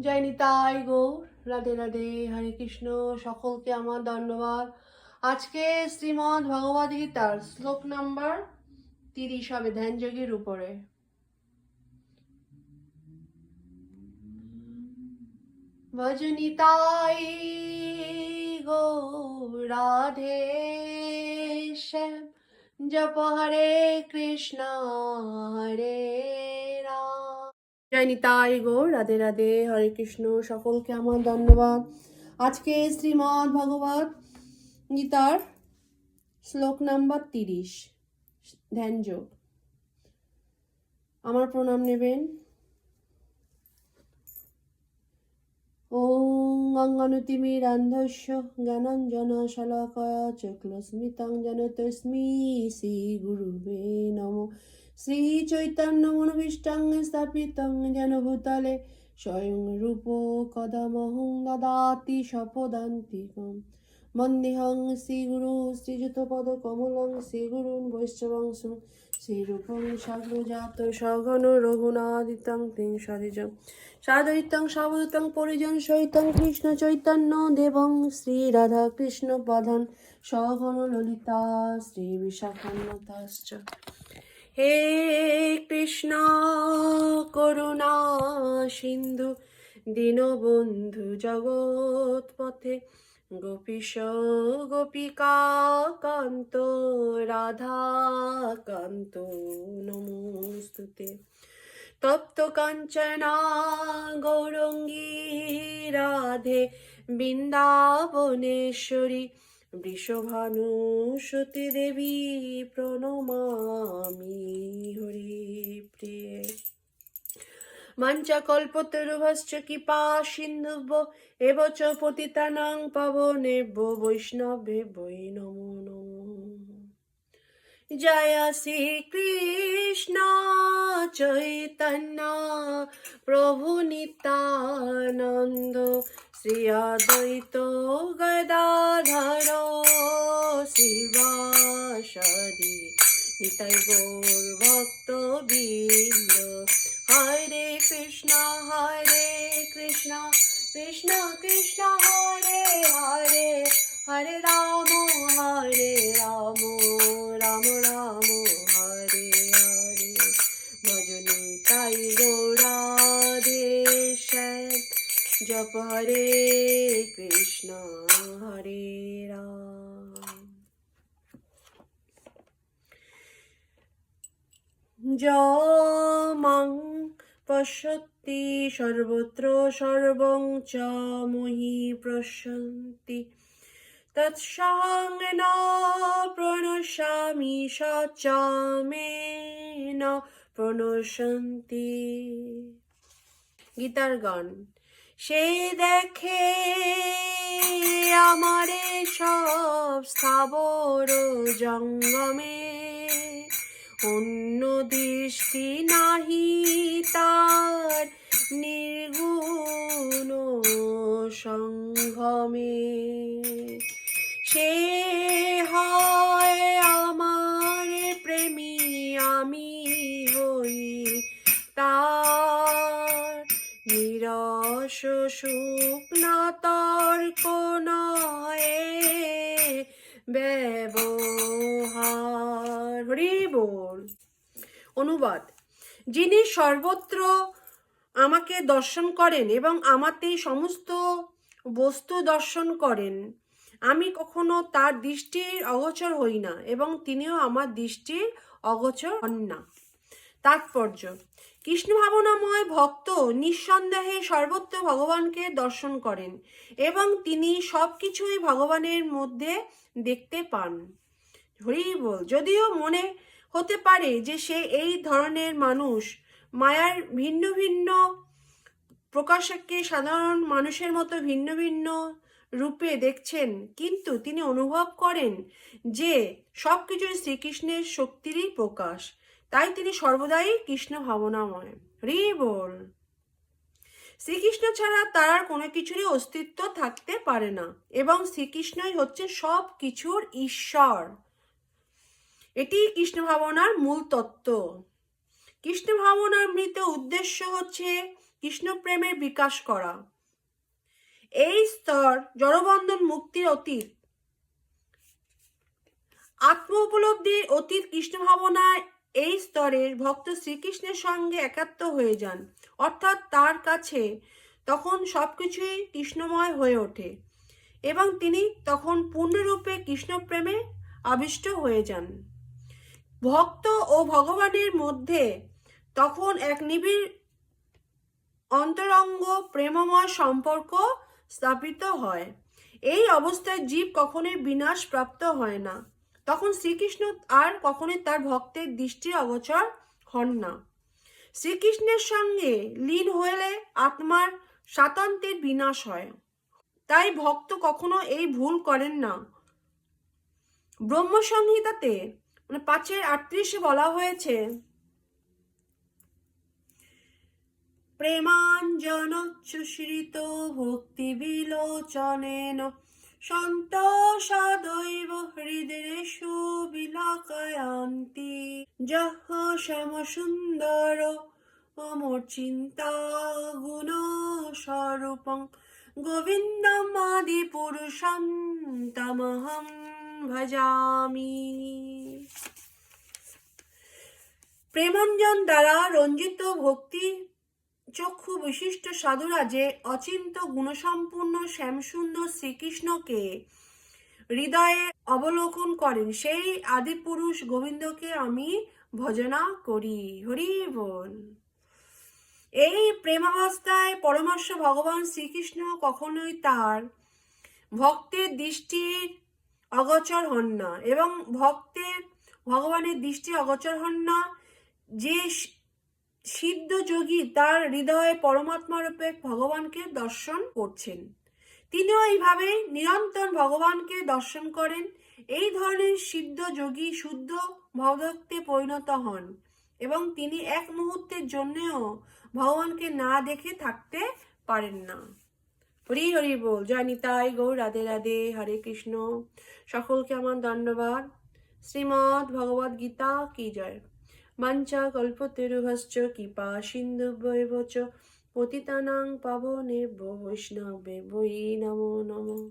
জয় নিতাই গৌর, রাধে রাধে, হরে কৃষ্ণ। সকলকে আমার ধন্যবাদ। আজকে শ্রীমদ্ ভগবদ গীতার শ্লোক নাম্বার 30 হবে ধ্যান যোগের উপরে। ভজ নিতাই গৌর রাধে শ্যাম, জপ হরে কৃষ্ণ হরে রাম। জয় নিতাই গৌর, রাধে রাধে, হরে কৃষ্ণ। সকলকে আমার ধন্যবাদ। আজকে শ্রীমদ্ ভগবদ গীতার শ্লোক নাম্বার 30 ধ্যান যোগ। আমার প্রণাম নেবেন। ওম অঙ্গনুতিমিরান্ধস্য জ্ঞানাঞ্জন শলাকয়া চক্রস্মিতং জনতস্মি শ্রী গুরুবে নমো। শ্রী চৈতন্য মনোভীষ্টং স্থাপিতং যেন ভূতলে স্বয়ং রূপ কদমহং দদাতি স্বপদান্তিকম। বন্দেহং শ্রীগুরু শ্রীযুতপদ কমলং শ্রীগুরুন বৈষ্ণবংশং শ্রীরূপং সাগ্রজাত সঘন রঘুনাদিতং তিং সদিজং সাদৈত্যং সাবদূতং পরিজন সহিতং কৃষ্ণ চৈতন্য দেবং শ্রী রাধা কৃষ্ণ প্রধান সঘন ললিতা শ্রী বিশাখান্বিতাশ্চ। হে কৃষ্ণ করুণা সিন্ধু দীনবন্ধু জগৎপথে গোপীশ গোপিকা কান্ত রাধা কান্ত নমস্তুতে। তপ্ত কাঞ্চনা গৌরঙ্গী রাধে বৃন্দাবনেশ্বরী বৃষভানুসুতে দেবী প্রণমামি হরি প্রিয়ে। মঞ্চকল্পতরুভশ্চ কৃপা সিন্ধুভ্য এব চ পতিতানাং পাবনেভ্যো বৈষ্ণবেভ্যো নমো নমো। জয় শ্রী কৃষ্ণ চৈতন্য প্রভু নিত্যানন্দ শ্রী অদ্বৈত গদাধর শিবাসাদি নিতাই গৌর ভক্ত বৃন্দ। হরে কৃষ্ণ কৃষ্ণ কৃষ্ণ হরে হরে, হরে রাম রাম রাম হরে হরে। ভজ নিতাই গৌরাধে শ্যাম, জপ হরে কৃষ্ণ হরে রাম। যমাং পশ্যতি সর্বত্র সর্বং চ মহি পশ্যন্তি তৎসং ন প্রণশ্যামি স চ মে ন প্রণশ্যন্তি। গীতার গান। সে দেখে আমারে সব স্থাবর জঙ্গমে, অন্য দৃষ্টি নাহি তার নির্গুণ সংগমে। সে হয় আমার প্রেমী, আমি হই তার। নিরস সুখ না তর্ক নয় ব্যবহার। হরি বল। অনুবাদ। যিনি সর্বত্র আমাকে দর্শন করেন এবং আমাতেই সমস্ত বস্তু দর্শন করেন, আমি কখনো তার দৃষ্টির অগোচর হই না এবং তিনিও আমার দৃষ্টির অগোচর হন না। তাৎপর্য। কৃষ্ণ ভাবনাময় ভক্ত নিঃসন্দেহে সর্বত্র ভগবানকে দর্শন করেন এবং তিনি সব কিছুই ভগবানের মধ্যে দেখতে পান। হরি বল। যদিও মনে হতে পারে যে সে এই ধরনের মানুষ মায়ার ভিন্ন ভিন্ন প্রকাশকে সাধারণ মানুষের মতো ভিন্ন ভিন্ন রূপে দেখছেন, কিন্তু তিনি অনুভব করেন যে সব কিছুই শ্রীকৃষ্ণের শক্তিরই প্রকাশ। তাই তিনি সর্বদাই কৃষ্ণ ভাবনাময়। হরি বল। শ্রীকৃষ্ণ ছাড়া তার আর কোনো কিছুরই অস্তিত্ব থাকতে পারে না এবং শ্রীকৃষ্ণই হচ্ছে সব কিছুর ঈশ্বর। এটি কৃষ্ণ ভাবনার মূল তত্ত্ব। কৃষ্ণ ভাবনার মৃত উদ্দেশ্য হচ্ছে কৃষ্ণ প্রেমের বিকাশ করা। এই স্তর জড়বন্ধন মুক্তির অতীত, আত্ম উপলব্ধির অতীত কৃষ্ণ ভাবনায় এই স্তরের ভক্ত শ্রীকৃষ্ণের সঙ্গে একাত্ম হয়ে যান, অর্থাৎ তার কাছে তখন সবকিছুই কৃষ্ণময় হয়ে ওঠে এবং তিনি তখন পূর্ণরূপে কৃষ্ণ প্রেমে আবিষ্ট হয়ে যান। ভক্ত ও ভগবানের মধ্যে তখন এক নিবিড় অন্তরঙ্গ প্রেমময় সম্পর্ক স্থাপিত হয়। এই অবস্থায় জীব কখনোই বিনাশ প্রাপ্ত হয় না। তখন শ্রীকৃষ্ণ আর কখনোই তার ভক্তের দৃষ্টি অগোচর হন না। শ্রীকৃষ্ণের সঙ্গে লীন হলে আত্মার স্বাতন্ত্র্যের বিনাশ হয়। তাই ভক্ত কখনো এই ভুল করেন না। ব্রহ্মসংহিতাতে 5:38 বলা হয়েছে, প্রেমাঞ্জনোচ্ছ্বসিত ভক্তি বিলোচনেন সন্তোষাদৈব হৃদয়েষু বিলাকায়ান্তি যহ শ্যামসুন্দর অমর্চিন্তা গুণ স্বরূপং গোবিন্দমাদি পুরুষং তমহং ভজামি। প্রেমাঞ্জন দ্বারা রঞ্জিত ভক্তি চক্ষু বিশিষ্ট সাধুরা যে অচিন্ত গুণসম্পন্ন শ্যামসুন্দর শ্রীকৃষ্ণকে হৃদয়ে অবলোকন করেন, সেই আদিপুরুষ গোবিন্দকে আমি ভজনা করি। হরি বল। এই প্রেমাবস্থায় পরমার্শ ভগবান শ্রীকৃষ্ণ কখনোই তার ভক্তের দৃষ্টির অগোচর হন না এবং ভগবানের দৃষ্টি অগোচর হন না। যে সিদ্ধ যোগী তার হৃদয়ে পরমাত্মা রূপে ভগবানকে দর্শন করছেন, তিনিও এইভাবে নিরন্তর ভগবানকে দর্শন করেন। এই ধরনের সিদ্ধ যোগী শুদ্ধ ভগভক্তে পরিণত হন এবং তিনি এক মুহূর্তের জন্যও ভগবানকে না দেখে থাকতে পারেন না। হরি হরি বল। জয় নিতাই গৌর রাধে রাধে। হরে কৃষ্ণ। সকলকে আমার ধন্যবাদ। শ্রীমদ্ ভগবদ গীতা কি জয়। বাঞ্ছা কল্পতরুভশ্চ কৃপা সিন্ধুভ্যেব চ পতিতানাং পাবনেভ্যো বৈষ্ণবেভ্যো নমো নমঃ।